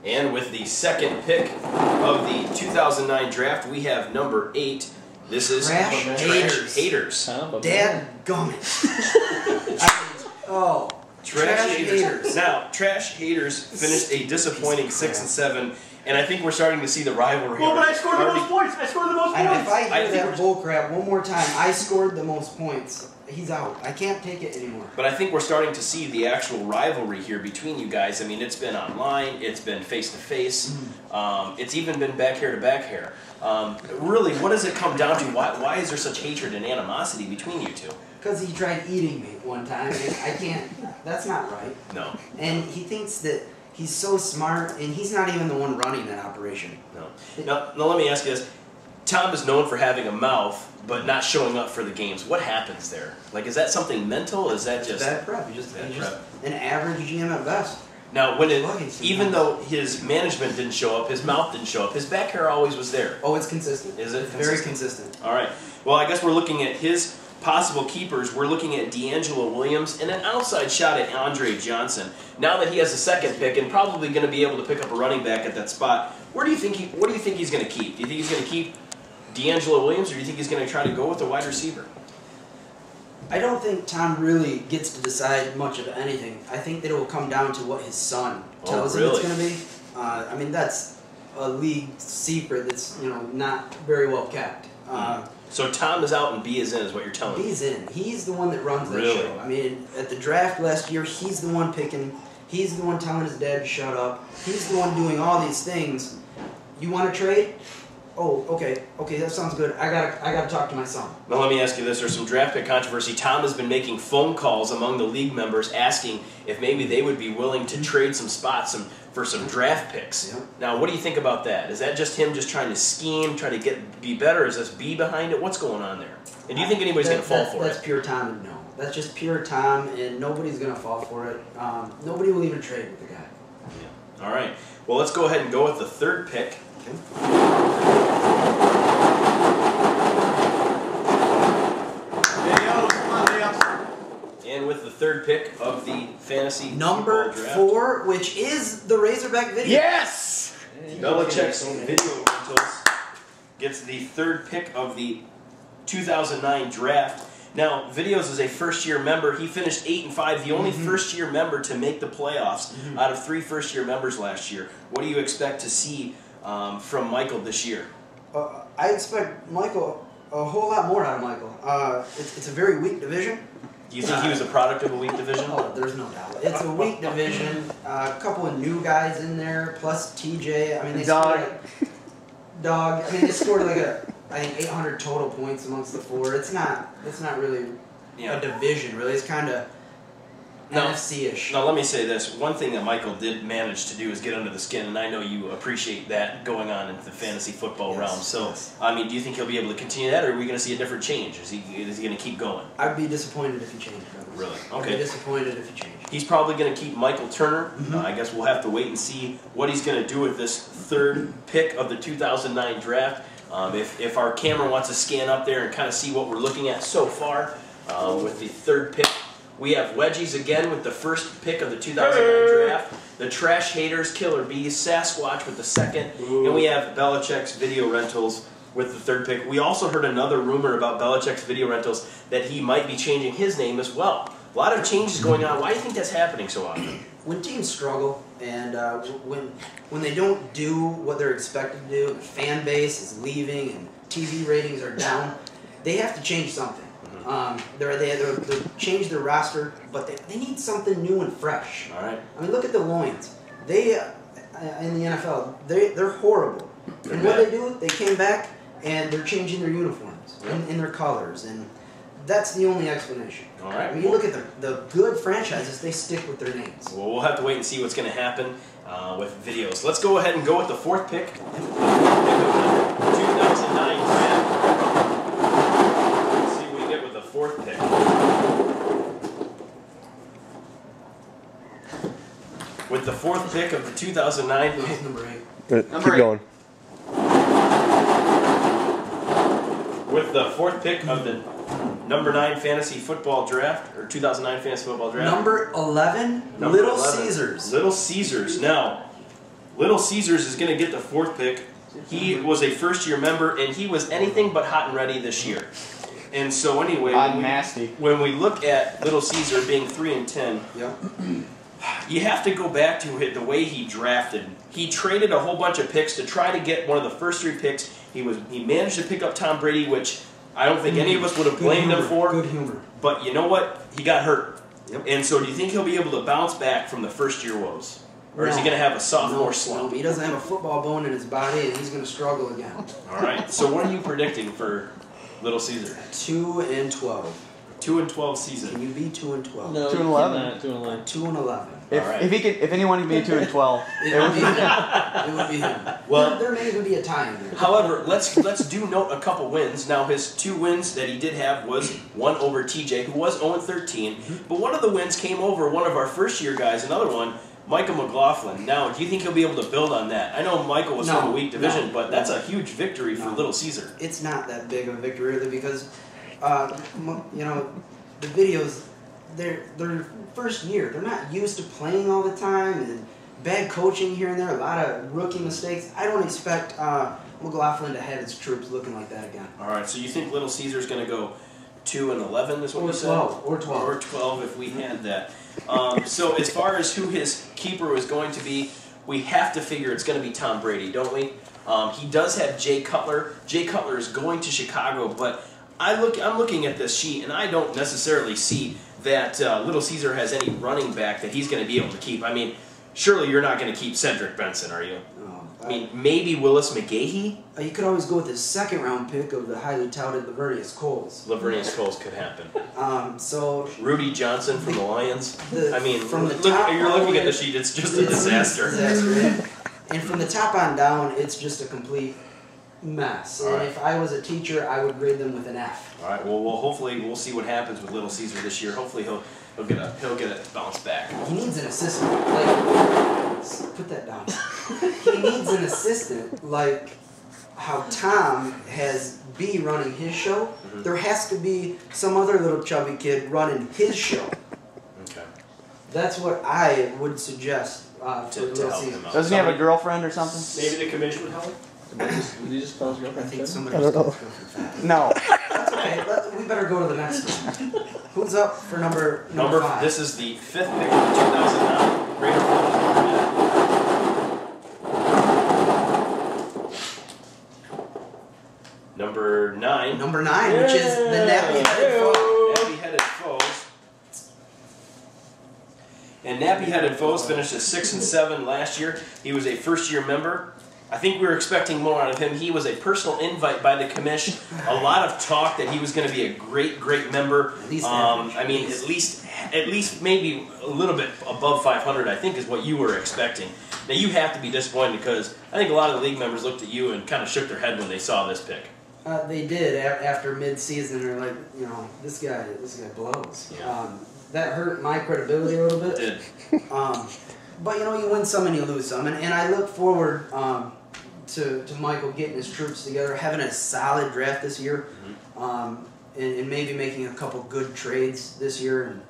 And with the second pick of the 2009 draft, we have number 8. This is Trash Haters. Dadgummit. Oh. Trash Haters. Now, Trash Haters finished a disappointing 6-7, and I think we're starting to see the rivalry. Well, but I scored the most points. I scored the most points. If I hear that bullcrap one more time, I scored the most points. He's out. I can't take it anymore. But I think we're starting to see the actual rivalry here between you guys. I mean, it's been online, it's been face-to-face, it's even been back hair to back hair. Really, what does it come down to? Why is there such hatred and animosity between you two? Because he tried eating me one time, and I can't. That's not right. No. And he thinks that he's so smart, and he's not even the one running that operation. No. Now let me ask you this. Tom is known for having a mouth, but not showing up for the games. What happens there? Like, is that something mental? Is that just bad prep? He's just an average GM at best. Now, even though his management didn't show up, his mouth didn't show up, his back hair always was there. Oh, it's consistent. Is it consistent? Very consistent. All right. Well, I guess we're looking at his possible keepers. We're looking at D'Angelo Williams and an outside shot at Andre Johnson. Now that he has the second pick and probably going to be able to pick up a running back at that spot, what do you think he's going to keep? Do you think he's going to keep D'Angelo Williams, or do you think he's going to try to go with a wide receiver? I don't think Tom really gets to decide much of anything. I think that it will come down to what his son tells him it's going to be. I mean, that's a league secret that's not very well kept. So Tom is out and B is in, is what you're telling me. B is in. He's the one that runs that show. I mean, at the draft last year, he's the one picking. He's the one telling his dad to shut up. He's the one doing all these things. You want to trade? Oh, okay, that sounds good. I gotta talk to my son. Now let me ask you this: there's some draft pick controversy. Tom has been making phone calls among the league members, asking if maybe they would be willing to trade some spots for some draft picks. Yeah. Now, what do you think about that? Is that just him just trying to scheme, try to be better? Is this B behind it? What's going on there? And do you think anybody's going to fall for it? That's pure Tom and no. That's just pure Tom, and nobody's going to fall for it. Nobody will even trade with the guy. Yeah. All right. Well, let's go ahead and go with the third pick. And with the third pick of the fantasy number draft, 4, which is the Razorback video. Yes! Belichick's video rentals gets the third pick of the 2009 draft. Now, Videos is a first-year member. He finished 8-5, the only first-year member to make the playoffs out of 3 first-year members last year. What do you expect to see from Michael this year? I expect Michael a whole lot more out of Michael. It's a very weak division. Do you think he was a product of a weak division? Oh, there's no doubt. It's a weak division. A couple of new guys in there, plus TJ. I mean, they scored I mean, they scored like I think 800 total points amongst the 4. It's not really a division. Really, it's kind of NFC-ish. Now, let me say this. One thing that Michael did manage to do is get under the skin, and I know you appreciate that going on in the fantasy football realm. So, I mean, do you think he'll be able to continue that, or are we going to see a different change? Is he going to keep going? I'd be disappointed if he changed. Really? Okay. I'd be disappointed if he changed. He's probably going to keep Michael Turner. I guess we'll have to wait and see what he's going to do with this third pick of the 2009 draft. If our camera wants to scan up there and kind of see what we're looking at so far with the third pick. We have Wedgies again with the first pick of the 2009 draft. The Trash Haters, Killer Bees, Sasquatch with the second. And we have Belichick's Video Rentals with the third pick. We also heard another rumor about Belichick's Video Rentals that he might be changing his name as well. A lot of changes going on. Why do you think that's happening so often? When teams struggle and when they don't do what they're expected to do, the fan base is leaving and TV ratings are down, they have to change something. They change their roster, but they need something new and fresh. All right. I mean, look at the Loins. They in the NFL, they're horrible. And what they do, they came back and they're changing their uniforms and their colors, and that's the only explanation. All right. When you look at the good franchises, they stick with their names. Well, we'll have to wait and see what's going to happen with Videos. Let's go ahead and go with the fourth pick. 2009 draft. Fourth pick. With the fourth pick of the 2009. Number 8. Keep going. With the fourth pick of the number 9 fantasy football draft, or 2009 fantasy football draft. Number 11, Little Caesars. Little Caesars. Now, Little Caesars is going to get the 4th pick. He was a first-year member, and he was anything but hot and ready this year. And so anyway, when we look at Little Caesar being 3-10, you have to go back to the way he drafted. He traded a whole bunch of picks to try to get one of the first 3 picks. He managed to pick up Tom Brady, which I don't think any of us would have blamed him for. Good humor. But you know what? He got hurt. And so do you think he'll be able to bounce back from the first-year woes? Or is he going to have a sophomore slump? He doesn't have a football bone in his body, and he's going to struggle again. All right. So what are you predicting for Little Caesar? 2-12. 2-12 season. Can you be 2-12? No, 2-11. 2-11. 2-11. If anyone can be 2-12, it would be him. It would be him. Well, there may even be a tie in there. However, let's do note a couple wins. Now, his 2 wins that he did have was one over TJ, who was 0-13. But one of the wins came over one of our first-year guys. Another one, Michael McLaughlin. Now, do you think he'll be able to build on that? I know Michael was from a weak division, but that's a huge victory for Little Caesar. It's not that big of a victory really because, you know, the videos, their first year, they're not used to playing all the time and bad coaching here and there, a lot of rookie mistakes. I don't expect McLaughlin to have his troops looking like that again. All right, so you think Little Caesar's going to go 2-11 is what you said? Or 12. Or 12 if we had that. So as far as who his keeper was going to be, we have to figure it's going to be Tom Brady, don't we? He does have Jay Cutler. Jay Cutler is going to Chicago, but I'm looking at this sheet, and I don't necessarily see that Little Caesar has any running back that he's going to be able to keep. I mean, surely you're not going to keep Cedric Benson, are you? I mean, maybe Willis McGahee? You could always go with his 2nd-round pick of the highly touted Lavernius Coles. Lavernius Coles could happen. So Rudy Johnson from the Lions. I mean, from the top you're looking at the sheet, it's just a disaster. And from the top on down, it's just a complete mess. And if I was a teacher, I would grade them with an F. All right. Well, hopefully we'll see what happens with Little Caesar this year. Hopefully he'll get a bounce back. He needs an assistant. Like, put that down. He needs an assistant like how Tom has B running his show. There has to be some other little chubby kid running his show. Okay. That's what I would suggest to help him out. Doesn't he have a girlfriend or something? Maybe the commission would help. Did he just call his I girlfriend? think somebody I don't know. No. That's okay. We better go to the next one. Who's up for number 5? This is the 5th pick of the 2009 Raider Flint. Number 9. Number 9, which is the nappy-headed foe. Nappy-headed foes. And nappy-headed foes finished at 6-7 last year. He was a first-year member. I think we were expecting more out of him. He was a personal invite by the commission. A lot of talk that he was going to be a great, great member. At least I mean, at least maybe a little bit above 500, I think, is what you were expecting. Now, you have to be disappointed because I think a lot of the league members looked at you and kind of shook their head when they saw this pick. They did after mid-season. They're like, you know, this guy blows. Yeah. That hurt my credibility a little bit. It did. But you know, you win some and you lose some, and I look forward to Michael getting his troops together, having a solid draft this year, and maybe making a couple good trades this year.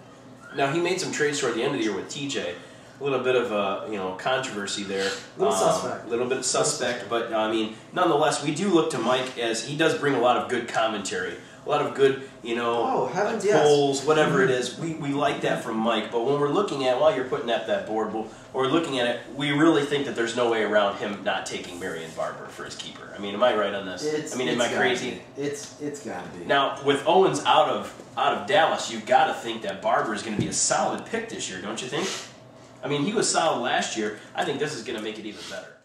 Now he made some trades toward the end of the year with TJ. A little bit of controversy there. Suspect. A little bit suspect, but I mean, nonetheless, we do look to Mike as he does bring a lot of good commentary, a lot of good, polls, whatever it is. We like that from Mike. But when we're looking at, while you're putting up that board, we're looking at it, we really think that there's no way around him not taking Marion Barber for his keeper. I mean, am I right on this? Am I crazy? It's gotta be. Now, with Owens out of Dallas, you've got to think that Barber is going to be a solid pick this year, don't you think? I mean, he was solid last year. I think this is going to make it even better.